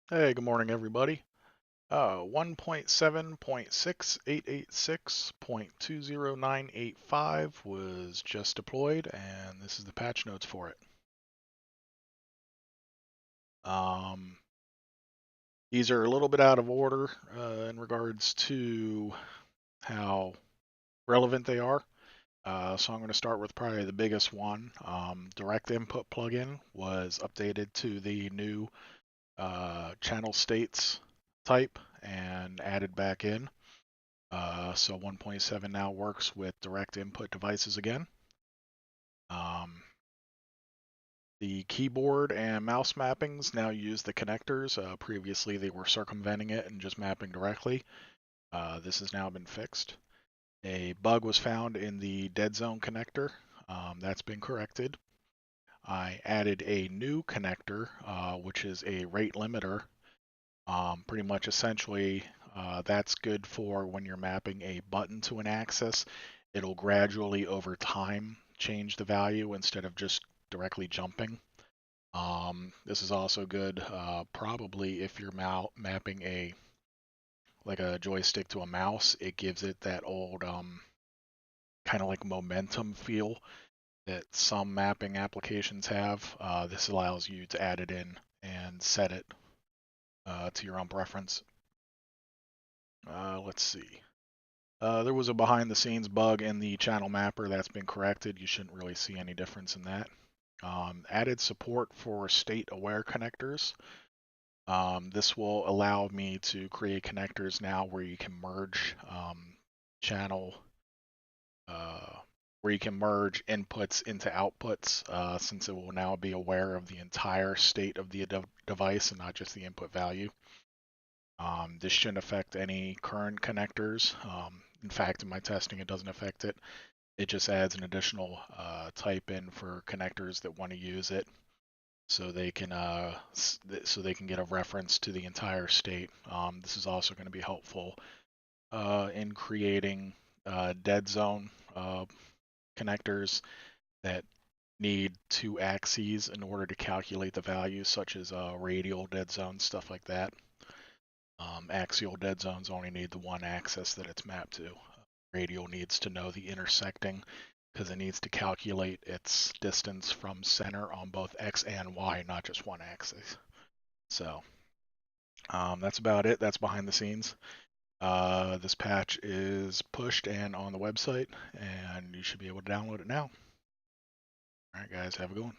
Hey, good morning, everybody. 1.7.6886.20985 was just deployed, and this is the patch notes for it. Um, these are a little bit out of order in regards to how relevant they are. So I'm going to start with probably the biggest one. Direct input plugin was updated to the new channel states type and added back in. So 1.7 now works with direct input devices again. The keyboard and mouse mappings now use the connectors. Previously, they were circumventing it and just mapping directly. This has now been fixed. A bug was found in the Deadzone connector. That's been corrected. I added a new connector, which is a rate limiter. Pretty much essentially, that's good for when you're mapping a button to an axis. It'll gradually over time change the value instead of just directly jumping. This is also good probably if you're mapping like a joystick to a mouse. It gives it that old kind of like momentum feel that some mapping applications have. This allows you to add it in and set it to your own preference. Let's see. There was a behind the scenes bug in the channel mapper that's been corrected. You shouldn't really see any difference in that. Added support for state aware connectors. This will allow me to create connectors now where you can merge channel, where you can merge inputs into outputs, since it will now be aware of the entire state of the device and not just the input value. This shouldn't affect any current connectors. In fact, in my testing, it doesn't affect it. It just adds an additional type in for connectors that want to use it, so they can get a reference to the entire state. This is also going to be helpful in creating Deadzone connectors that need two axes in order to calculate the values, such as radial deadzone, stuff like that. Axial dead zones only need the one axis that it's mapped to. Radial needs to know the intersecting because it needs to calculate its distance from center on both X and Y, not just one axis. So that's about it. That's behind the scenes. This patch is pushed and on the website, and you should be able to download it now. All right, guys, have a good one.